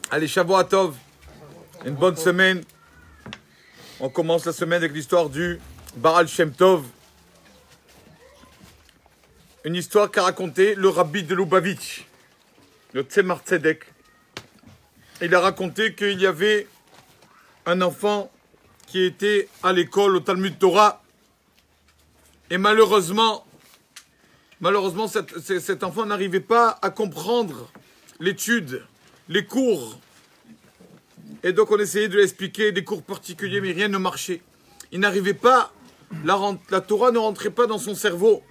Allez, Shavuot Tov, une bonne semaine. On commence la semaine avec l'histoire du Baal Shem Tov. Une histoire qu'a raconté le rabbi de Lubavitch, le Tzemar Tzedek. Il a raconté qu'il y avait un enfant qui était à l'école, au Talmud Torah. Et malheureusement, cet enfant n'arrivait pas à comprendre l'étude, les cours. Et donc on essayait de lui expliquer des cours particuliers, mais rien ne marchait. Il n'arrivait pas, la Torah ne rentrait pas dans son cerveau.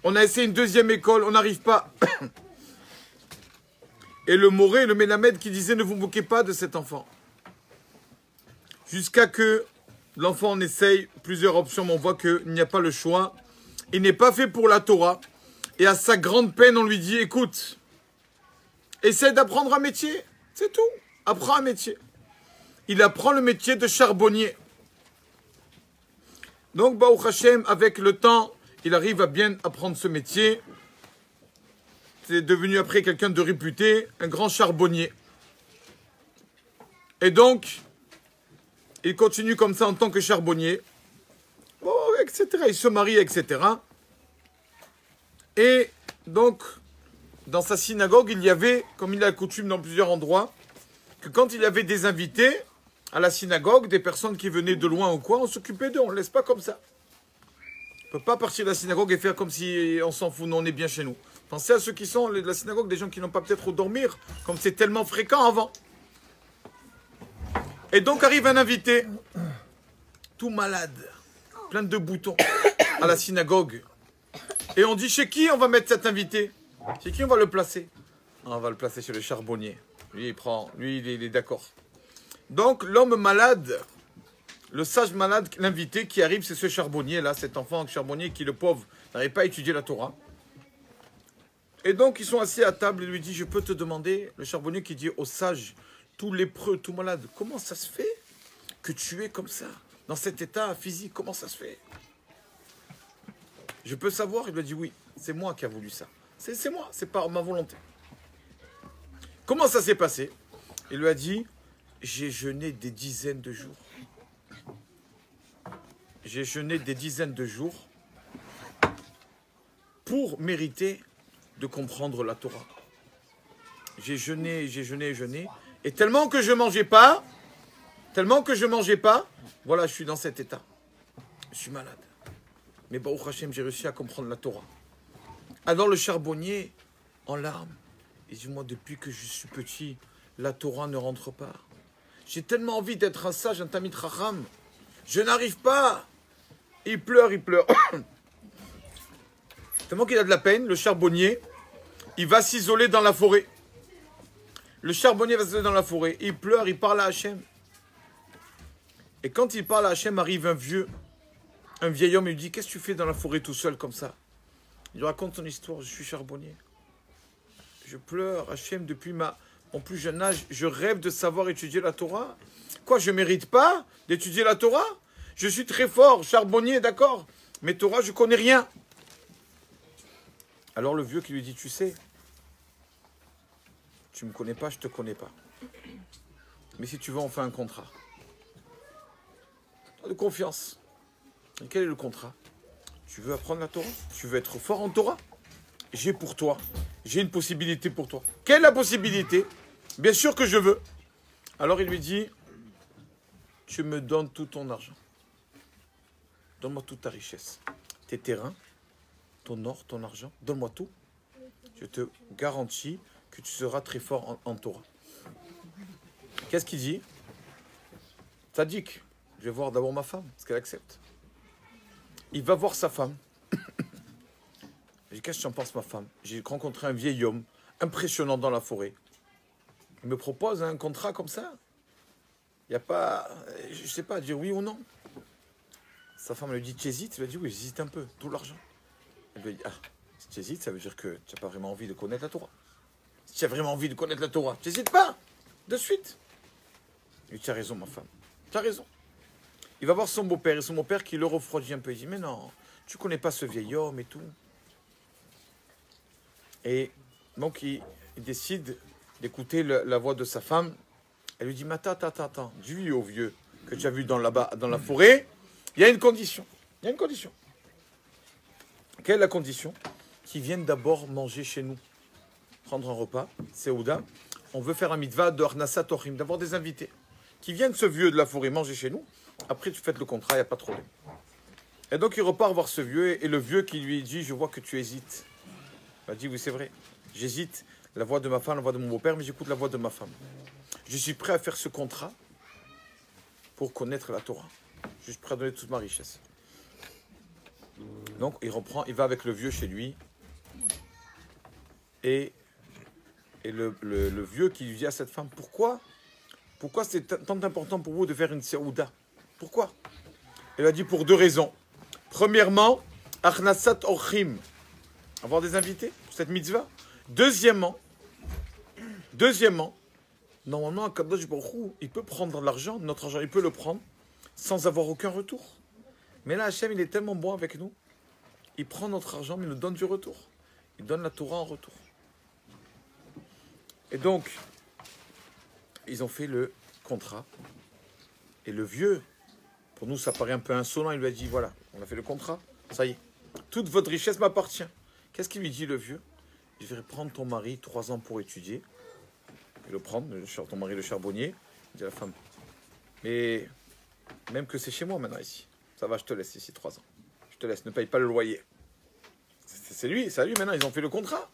On a essayé une deuxième école, on n'arrive pas. Et le Moré, le Mélamed qui disait ne vous moquez pas de cet enfant. Jusqu'à que l'enfant en essaye plusieurs options, mais on voit qu'il n'y a pas le choix. Il n'est pas fait pour la Torah. Et à sa grande peine, on lui dit, écoute, essaie d'apprendre un métier, c'est tout. Apprends un métier. Il apprend le métier de charbonnier. Donc, Baruch Hashem, avec le temps, il arrive à bien apprendre ce métier. C'est devenu après quelqu'un de réputé, un grand charbonnier. Et donc, il continue comme ça en tant que charbonnier, bon, etc. Il se marie, etc. Et donc, dans sa synagogue, il y avait, comme il a coutume dans plusieurs endroits, que quand il y avait des invités à la synagogue, des personnes qui venaient de loin ou quoi, on s'occupait d'eux, on ne laisse pas comme ça. On ne peut pas partir de la synagogue et faire comme si on s'en fout, nous on est bien chez nous. Pensez à ceux qui sont de la synagogue, des gens qui n'ont pas peut-être où dormir, comme c'est tellement fréquent avant. Et donc arrive un invité, tout malade, plein de boutons, à la synagogue. Et on dit, chez qui on va mettre cet invité? Chez qui on va le placer? On va le placer chez le charbonnier. Lui, il est d'accord. Donc l'homme malade, le sage malade, l'invité qui arrive, c'est ce charbonnier-là, cet enfant charbonnier qui, le pauvre, n'arrive pas à étudier la Torah. Et donc ils sont assis à table et lui dit, je peux te demander, le charbonnier qui dit au sage, tout lépreux, tout malade, comment ça se fait que tu es comme ça, dans cet état physique, comment ça se fait? Je peux savoir? Il lui a dit, oui, c'est moi qui a voulu ça. C'est moi, c'est par ma volonté. Comment ça s'est passé? Il lui a dit, j'ai jeûné des dizaines de jours. J'ai jeûné des dizaines de jours pour mériter de comprendre la Torah. J'ai jeûné, et tellement que je mangeais pas, voilà, je suis dans cet état. Je suis malade. Mais Baruch Hashem, j'ai réussi à comprendre la Torah. Alors le charbonnier, en larmes, il dit, moi, depuis que je suis petit, la Torah ne rentre pas. J'ai tellement envie d'être un sage, un Tamid Chacham. Je n'arrive pas. Il pleure. Tellement qu'il a de la peine, le charbonnier, il va s'isoler dans la forêt. Le charbonnier va s'isoler dans la forêt. Il pleure, il parle à Hachem. Et quand il parle à Hachem, arrive un vieil homme, il lui dit, qu'est-ce que tu fais dans la forêt tout seul comme ça? Il lui raconte son histoire, je suis charbonnier. Je pleure, Hachem, depuis mon plus jeune âge, je rêve de savoir étudier la Torah. Quoi, je ne mérite pas d'étudier la Torah? Je suis très fort, charbonnier, d'accord, mais Torah, je ne connais rien. Alors le vieux qui lui dit, tu sais, tu ne me connais pas, je ne te connais pas. Mais si tu veux, on fait un contrat. De confiance. Et quel est le contrat? Tu veux apprendre la Torah? Tu veux être fort en Torah? J'ai pour toi. J'ai une possibilité pour toi. Quelle est la possibilité? Bien sûr que je veux. Alors il lui dit, tu me donnes tout ton argent. Donne-moi toute ta richesse. Tes terrains, ton or, ton argent, donne-moi tout. Je te garantis que tu seras très fort en Torah. Qu'est-ce qu'il dit? Tzadik, je vais voir d'abord ma femme, parce qu'elle accepte. Il va voir sa femme. Je dis, qu'est-ce que j'en pense, ma femme? J'ai rencontré un vieil homme, impressionnant dans la forêt. Il me propose un contrat comme ça. Il n'y a pas, je ne sais pas, dire oui ou non. Sa femme lui dit, tu hésites? Il lui a dit, oui, j'hésite un peu, tout l'argent. Elle lui a dit, ah, si tu hésites, ça veut dire que tu n'as pas vraiment envie de connaître la Torah. Si tu as vraiment envie de connaître la Torah, tu n'hésites pas, de suite. Il dit, tu as raison, ma femme, tu as raison. Il va voir son beau-père, et son beau-père qui le refroidit un peu. Il dit, mais non, tu ne connais pas ce vieil homme et tout. Et donc, il décide d'écouter la voix de sa femme. Elle lui dit, mais attends, dis-lui au vieux que tu as vu là-bas, dans la forêt, il y a une condition. Il y a une condition. Quelle est la condition? Qu'ils viennent d'abord manger chez nous. Prendre un repas, Seouda. On veut faire un mitzvah de Arnasat Ochim, d'avoir des invités. Qui viennent, ce vieux de la forêt, manger chez nous. Après, tu fais le contrat, il n'y a pas de problème. Et donc, il repart voir ce vieux, et le vieux qui lui dit, je vois que tu hésites. Il a dit, oui, c'est vrai. J'hésite. La voix de ma femme, la voix de mon beau-père, mais j'écoute la voix de ma femme. Je suis prêt à faire ce contrat pour connaître la Torah. Je suis prêt à donner toute ma richesse. Donc, il va avec le vieux chez lui. Et le vieux qui lui dit à cette femme, pourquoi c'est tant important pour vous de faire une seouda? Pourquoi? Elle a dit pour deux raisons. Premièrement, Achnasat Ochim, avoir des invités pour cette mitzvah. Deuxièmement, normalement, Kadosh Baruch Hu, il peut prendre l'argent, notre argent, il peut le prendre sans avoir aucun retour. Mais là, Hachem, il est tellement bon avec nous. Il prend notre argent, mais il nous donne du retour. Il donne la Torah en retour. Et donc, ils ont fait le contrat. Et le vieux, pour nous, ça paraît un peu insolent, il lui a dit, voilà, on a fait le contrat, ça y est. Toute votre richesse m'appartient. Qu'est-ce qu'il lui dit, le vieux? Je vais prendre ton mari 3 ans pour étudier. Et le prendre, ton mari le charbonnier. Il dit à la femme, mais même que c'est chez moi maintenant ici. Ça va, je te laisse ici 3 ans. Je te laisse, ne paye pas le loyer. C'est lui maintenant, ils ont fait le contrat.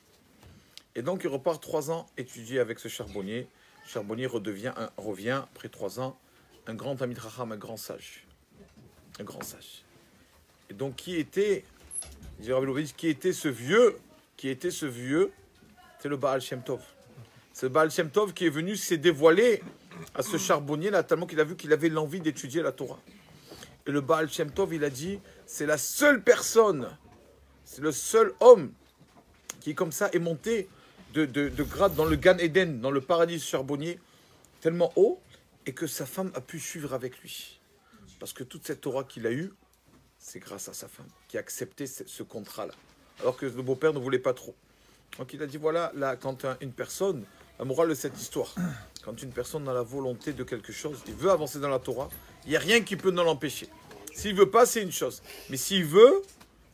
Et donc, il repart 3 ans étudier avec ce charbonnier. Le charbonnier revient, après 3 ans, un grand Talmid Chacham, un grand sage. Un grand sage. Et donc, qui était ce vieux? C'est le Baal Shem Tov. C'est le Baal Shem Tov qui est venu s'est dévoilé à ce charbonnier-là, tellement qu'il a vu qu'il avait l'envie d'étudier la Torah. Et le Baal Shem Tov, il a dit, c'est la seule personne, c'est le seul homme qui, comme ça, est monté de grade dans le Gan Eden, dans le paradis charbonnier, tellement haut, et que sa femme a pu suivre avec lui. Parce que toute cette Torah qu'il a eue, c'est grâce à sa femme, qui a accepté ce contrat-là. Alors que le beau-père ne voulait pas trop. Donc il a dit, voilà, là, quand une personne, la morale de cette histoire, quand une personne a la volonté de quelque chose, il veut avancer dans la Torah, il n'y a rien qui peut nous l'empêcher. S'il ne veut pas, c'est une chose. Mais s'il veut,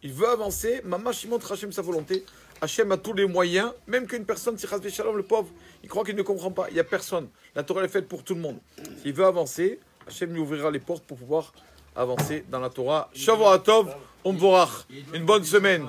il veut avancer, Mamash, il montre Hachem sa volonté. Hachem a tous les moyens, même qu'une personne, si Chasvé Shalom, le pauvre, il croit qu'il ne comprend pas. Il n'y a personne. La Torah est faite pour tout le monde. S'il veut avancer, Hachem lui ouvrira les portes pour pouvoir avancer dans la Torah. Shavua Tov, Umvorach. Une bonne semaine.